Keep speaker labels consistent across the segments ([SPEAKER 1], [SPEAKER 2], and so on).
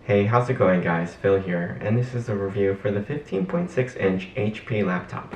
[SPEAKER 1] Hey, how's it going guys? Phil here, and this is a review for the 15.6-inch HP laptop.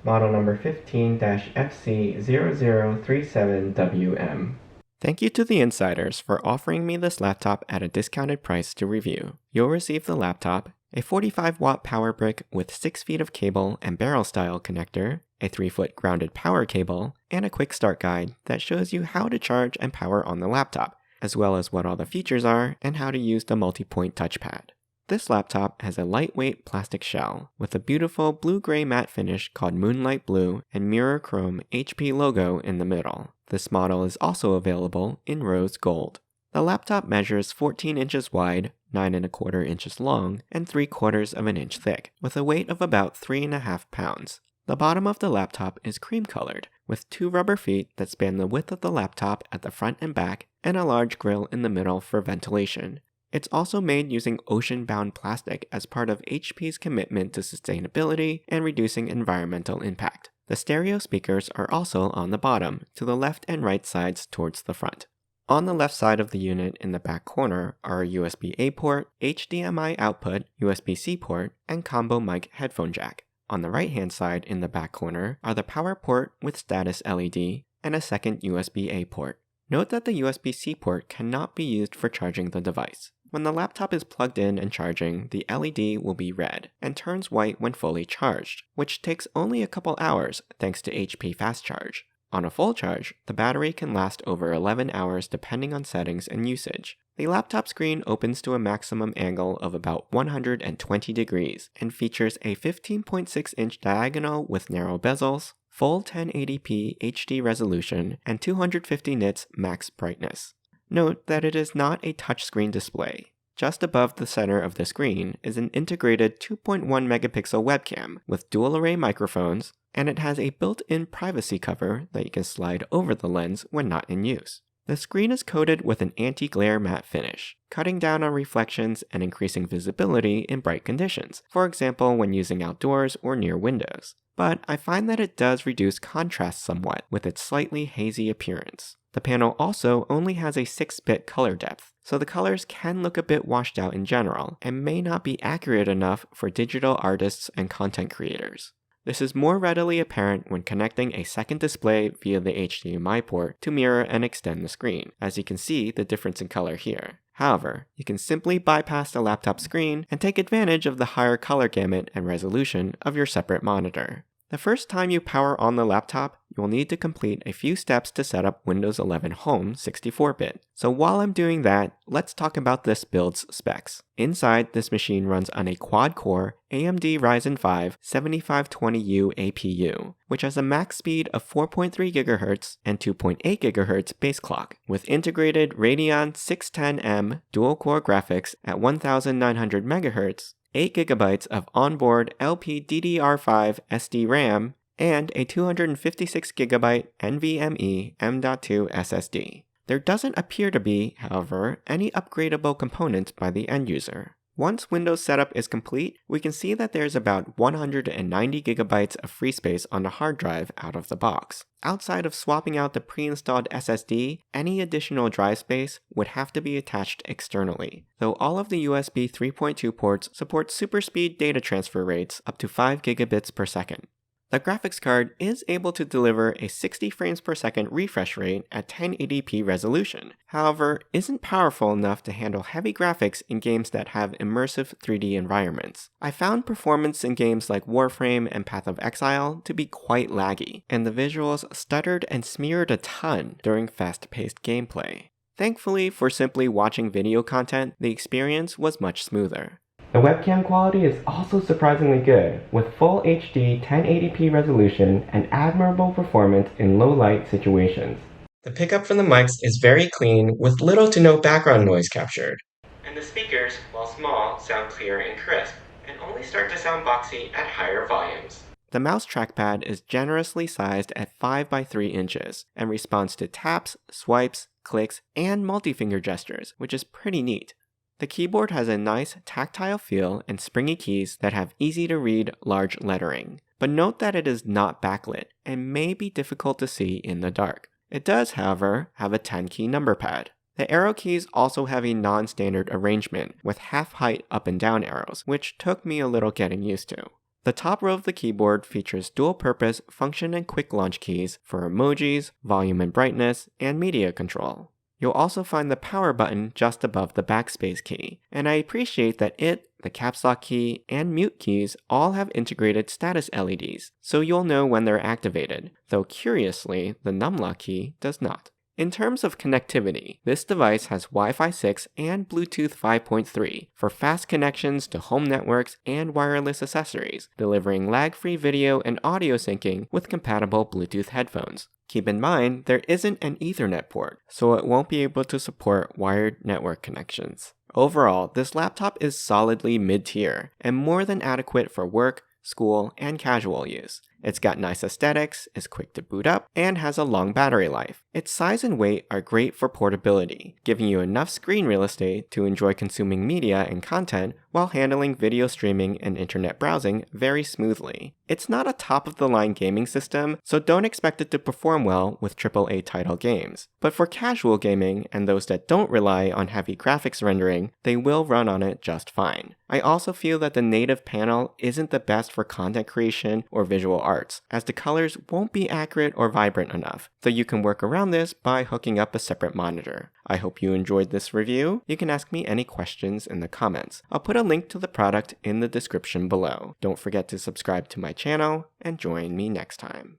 [SPEAKER 1] Model number 15-FC0037WM. Thank you to the insiders for offering me this laptop at a discounted price to review. You'll receive the laptop, a 45-watt power brick with 6 feet of cable and barrel-style connector, a 3-foot grounded power cable, and a quick start guide that shows you how to charge and power on the laptop, as well as what all the features are and how to use the multi-point touchpad. This laptop has a lightweight plastic shell with a beautiful blue-gray matte finish called Moonlight Blue and mirror chrome HP logo in the middle. This model is also available in rose gold. The laptop measures 14 inches wide, 9¼ inches long, and 3/4 of an inch thick, with a weight of about 3.5 pounds. The bottom of the laptop is cream-colored, with 2 rubber feet that span the width of the laptop at the front and back, and a large grille in the middle for ventilation. It's also made using ocean-bound plastic as part of HP's commitment to sustainability and reducing environmental impact. The stereo speakers are also on the bottom, to the left and right sides towards the front. On the left side of the unit in the back corner are a USB-A port, HDMI output, USB-C port, and combo mic headphone jack. On the right-hand side in the back corner are the power port with status LED and a second USB-A port. Note that the USB-C port cannot be used for charging the device. When the laptop is plugged in and charging, the LED will be red and turns white when fully charged, which takes only a couple hours thanks to HP Fast Charge. On a full charge, the battery can last over 11 hours depending on settings and usage. The laptop screen opens to a maximum angle of about 120 degrees and features a 15.6-inch diagonal with narrow bezels, full 1080p HD resolution, and 250 nits max brightness. Note that it is not a touchscreen display. Just above the center of the screen is an integrated 2.1 megapixel webcam with dual array microphones, and it has a built-in privacy cover that you can slide over the lens when not in use. The screen is coated with an anti-glare matte finish, cutting down on reflections and increasing visibility in bright conditions, for example when using outdoors or near windows. But I find that it does reduce contrast somewhat with its slightly hazy appearance. The panel also only has a 6-bit color depth, so the colors can look a bit washed out in general and may not be accurate enough for digital artists and content creators. This is more readily apparent when connecting a second display via the HDMI port to mirror and extend the screen, as you can see the difference in color here. However, you can simply bypass the laptop screen and take advantage of the higher color gamut and resolution of your separate monitor. The first time you power on the laptop, you will need to complete a few steps to set up Windows 11 Home 64-bit. So while I'm doing that, let's talk about this build's specs. Inside, this machine runs on a quad-core AMD Ryzen 5 7520U APU, which has a max speed of 4.3 GHz and 2.8 GHz base clock, with integrated Radeon 610M dual-core graphics at 1900 MHz, 8 GB of onboard LPDDR5 SD RAM, and a 256 GB NVMe M.2 SSD. There doesn't appear to be, however, any upgradable components by the end user. Once Windows setup is complete, we can see that there's about 190 GB of free space on the hard drive out of the box. Outside of swapping out the pre-installed SSD, any additional drive space would have to be attached externally, though all of the USB 3.2 ports support super speed data transfer rates up to 5 gigabits per second. The graphics card is able to deliver a 60 frames per second refresh rate at 1080p resolution, however, isn't powerful enough to handle heavy graphics in games that have immersive 3D environments. I found performance in games like Warframe and Path of Exile to be quite laggy, and the visuals stuttered and smeared a ton during fast-paced gameplay. Thankfully, for simply watching video content, the experience was much smoother. The webcam quality is also surprisingly good, with full HD 1080p resolution and admirable performance in low-light situations. The pickup from the mics is very clean, with little to no background noise captured. And the speakers, while small, sound clear and crisp, and only start to sound boxy at higher volumes. The mouse trackpad is generously sized at 5 by 3 inches and responds to taps, swipes, clicks, and multi-finger gestures, which is pretty neat. The keyboard has a nice tactile feel and springy keys that have easy-to-read large lettering, but note that it is not backlit and may be difficult to see in the dark. It does, however, have a 10-key number pad. The arrow keys also have a non-standard arrangement with half-height up and down arrows, which took me a little getting used to. The top row of the keyboard features dual-purpose function and quick launch keys for emojis, volume and brightness, and media control. You'll also find the power button just above the backspace key, and I appreciate that it, the caps lock key, and mute keys all have integrated status LEDs, so you'll know when they're activated, though curiously, the numlock key does not. In terms of connectivity, this device has Wi-Fi 6 and Bluetooth 5.3 for fast connections to home networks and wireless accessories, delivering lag-free video and audio syncing with compatible Bluetooth headphones. Keep in mind, there isn't an Ethernet port, so it won't be able to support wired network connections. Overall, this laptop is solidly mid-tier and more than adequate for work, school, and casual use. It's got nice aesthetics, is quick to boot up, and has a long battery life. Its size and weight are great for portability, giving you enough screen real estate to enjoy consuming media and content while handling video streaming and internet browsing very smoothly. It's not a top-of-the-line gaming system, so don't expect it to perform well with AAA title games. But for casual gaming and those that don't rely on heavy graphics rendering, they will run on it just fine. I also feel that the native panel isn't the best for content creation or visual arts, as the colors won't be accurate or vibrant enough, though you can work around this by hooking up a separate monitor. I hope you enjoyed this review. You can ask me any questions in the comments. I'll put a link to the product in the description below. Don't forget to subscribe to my channel and join me next time.